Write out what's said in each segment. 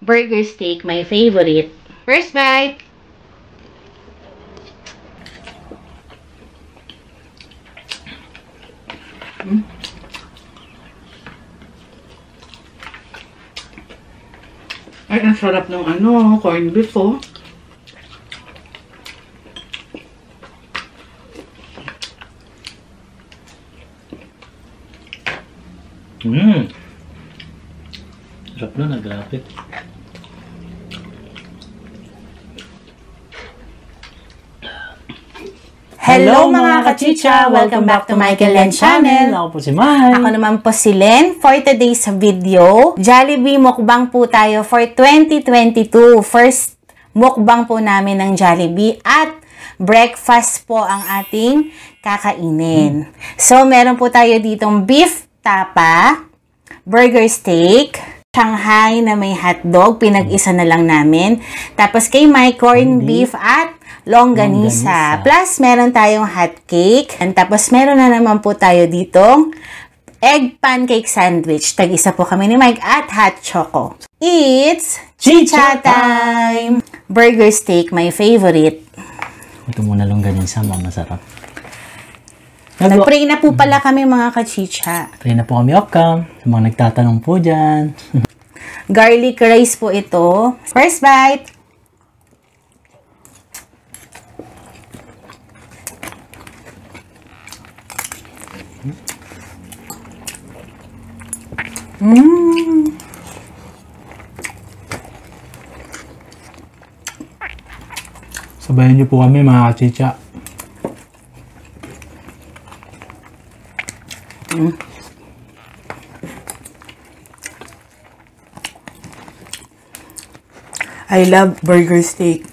Burger steak, my favorite. First bite. Ay, ang sarap ng corned beef, oh. Sarap na, nagrapit. Hello mga kachicha! Welcome back to Michael Len Channel. Ako po si Mike. Ako naman po si Len. For today's video, Jollibee mukbang po tayo for 2022. First mukbang po namin ng Jollibee at breakfast po ang ating kakainin. So, meron po tayo ditong beef tapa, burger steak, Shanghai na may hotdog, pinag-isa na lang namin. Tapos kay Mike, corned beef at longganisa. Plus, meron tayong hot cake. And tapos, meron na naman po tayo ditong egg pancake sandwich. Tag-isa po kami ni Mike at hot choco. It's chicha time! Burger steak, my favorite. Ito muna longganisa, masarap. Nag-pray na po pala kami mga kachicha. Pray na po kami off-cam. Sa mga nagtatanong po dyan. Garlic rice po ito. First bite. Sabayan niyo po kami mga kachicha. I love burger steak.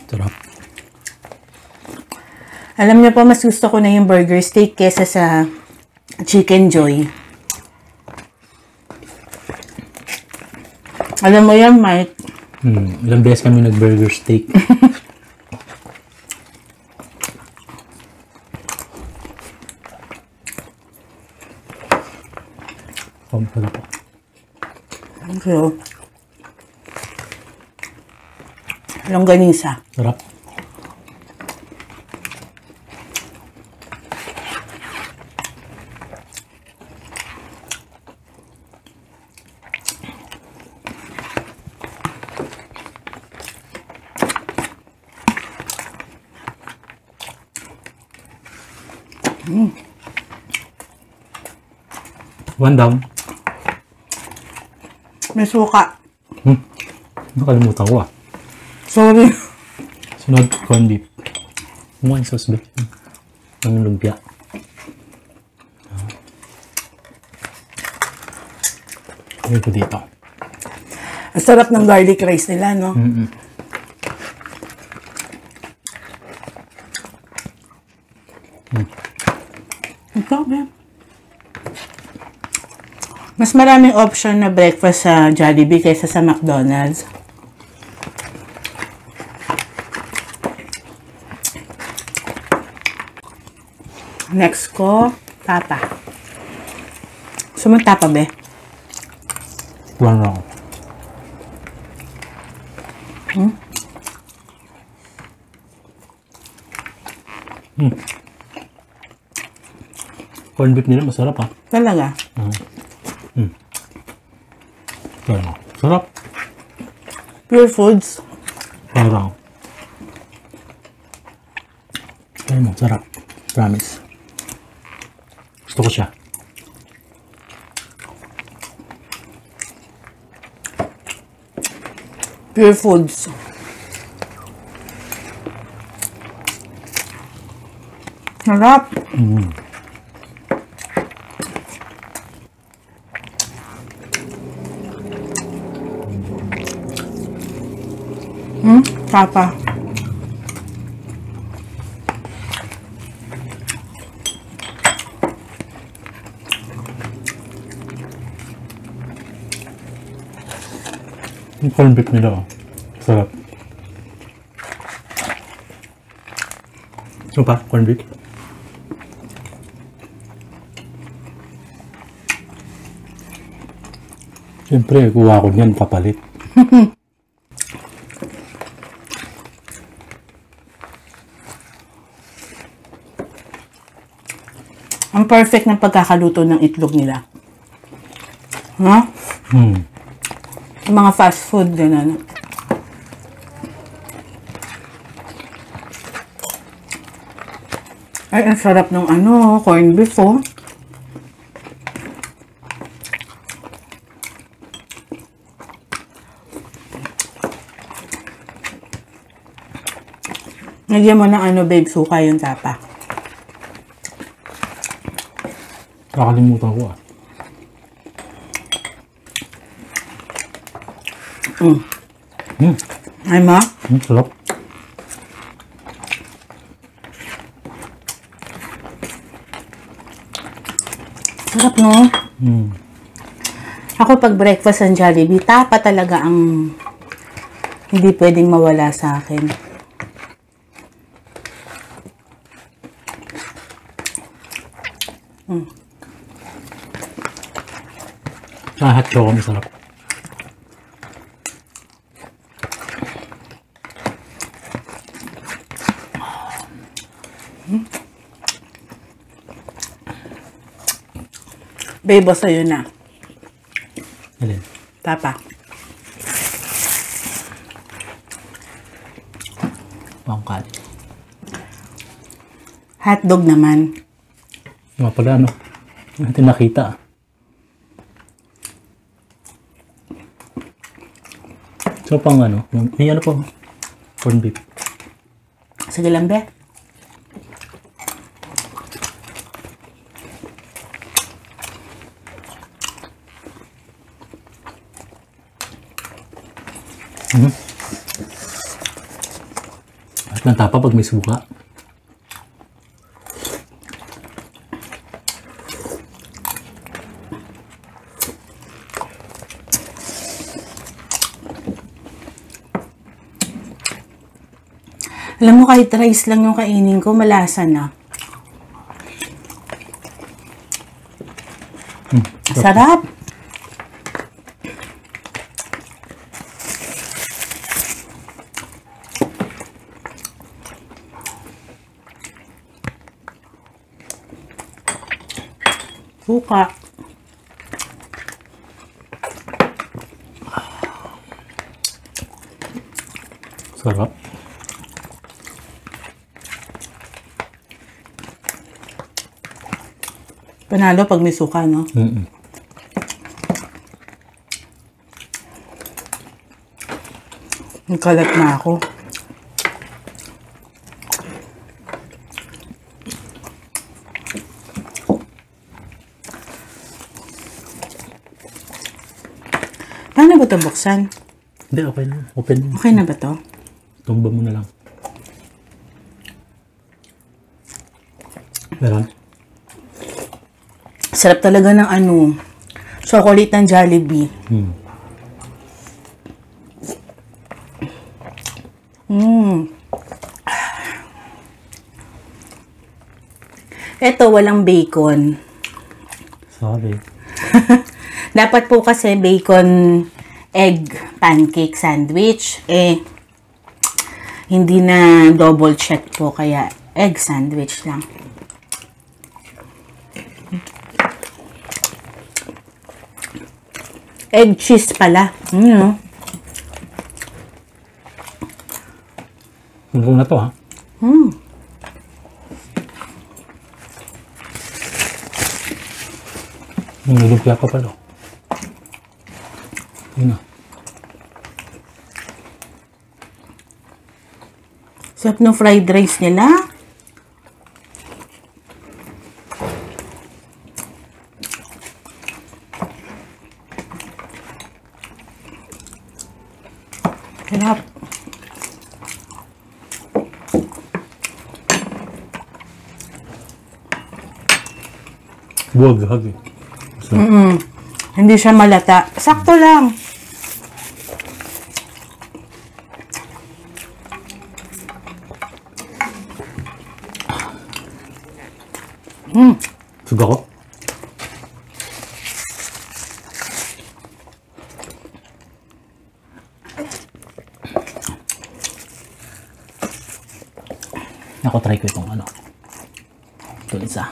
Sarap. Alam niyo po, mas gusto ko na yung burger steak kesa sa Chicken Joy. Alam mo yan, Mike? Ilang beses kami nag-burger steak. Sarap po. So, longganisa. Sarap. One down. May suka. Nakalimutan ko ah. Sorry. Sunod, corned beef. Mukha yung sauce beef. Ang lumpia. Ito dito. Ang sarap ng garlic rice nila, no? Ito, babe. Mas maraming option na breakfast sa Jollibee kaysa sa McDonald's. Next ko, tapa. Gusto mo tapa, be? One round. Corned beef nila masarap ah. Talaga? Sarap. Pure Foods. One round. Ayun mo, sarap. Promise. Gusto ko siya. Pure Foods. Sarap. Papa. Yung corned beef nila, oh. Sarap. Ano pa? Corned beef? Siyempre, kuha ko niyan, papalit. Ang perfect ng pagkakaluto ng itlog nila. Ha? Yung mga fast food, gano'n. Ay, ang sarap ng corned beef, oh. Nagyan mo ng babe, suka yung tapa. Nakalimutan ko, ah. Ay, ma? Sarap. Sarap, no? Ako pag breakfast ng Jollibee, tapa talaga ang hindi pwedeng mawala sa akin. Hot choco, masarap. Babe, sa'yo na. Alin? Tapa. Pangkat. Hotdog naman. Mga pala, ano? Natin nakita. So, pang may po? Corned beef. Sige lang, be. At ng tapa pag may suka. Alam mo, kahit rice lang yung kainin ko, malasa na. Sarap. Suka. Sarap. Panalo pag may suka, no? Nagkalat na ako. Paano ba ito buksan? Hindi, okay na. Open. Okay na ba to? Tumba mo na lang. Meron? Sarap talaga ng chocolate ng Jollibee. Ito, walang bacon. Sorry. Dapat po kasi bacon egg pancake sandwich. Hindi na double check po, kaya egg sandwich lang. Egg cheese pala. Hanggang na to, ha? Nilulumpia ka pala. Yun na. Sarap ng fried rice nila. Sarap. Buwag-hag eh. So, Hindi siya malata. Sakto lang. suga ko. Ako try ko itong ano. Ito isa.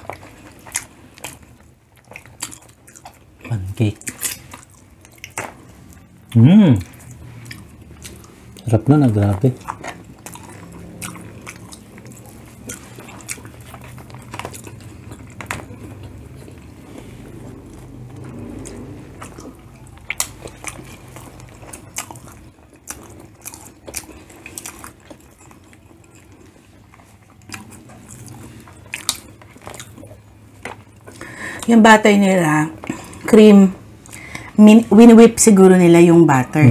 Pancake. Sarap na, grabe. Yung butter nila, cream, win-whip siguro nila yung butter.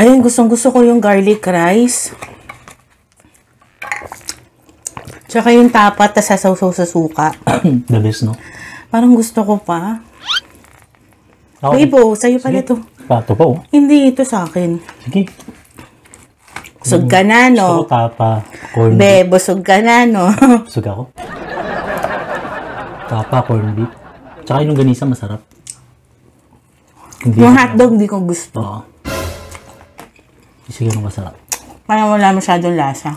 Ayun, gustong-gusto ko yung garlic rice. Tsaka yung tapat na sasaw-saw sa suka. The best, no? Parang gusto ko pa. Ako, Uy, Bo, sa'yo pala to. Pato pa, oh. Hindi, ito sa akin. Sige. Busog ka na, Gusto ko no? tapa, corn beef. Be, busog ka na, no? Busog ako. Tapa, corn beef. Tsaka yung ganisa, masarap. Hindi Yung hotdog, di ko gusto. Oo. Sige, masarap. Parang wala masyadong lasa.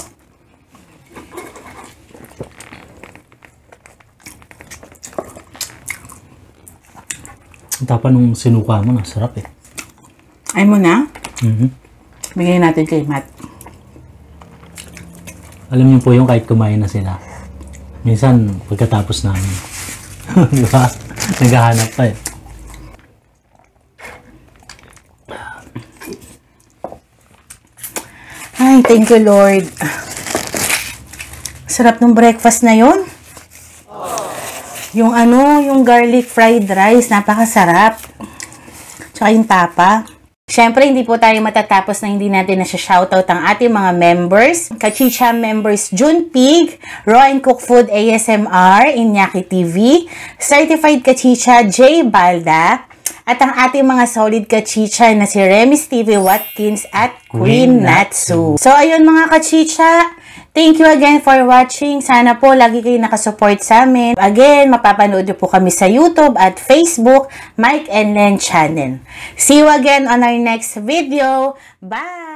Ang tapa nung sinuka mo, nasarap eh. Ay mo na? Mhm. Bigyan natin kay Matt. Alam niyo po yung kahit kumain na sila. Minsan, pagkatapos namin. Di ba? Naghahanap pa eh. Ay, thank you, Lord. Sarap ng breakfast na yon. Yung yung garlic fried rice, napakasarap. Tsaka yung tapa. Siyempre, hindi po tayo matatapos na hindi natin na-shoutout ang ating mga members. Kachicha members June Pig, Raw and Cook Food ASMR, Iñaki TV, Certified Kachicha J. Balda, at ang ating mga solid kachicha na si Remis TV Watkins at Queen Natsu. So, ayun mga kachicha, thank you again for watching. Sana po lagi kayo nakasupport sa amin. Again, mapapanood nyo po kami sa YouTube at Facebook, Mike and Len channel. See you again on our next video. Bye!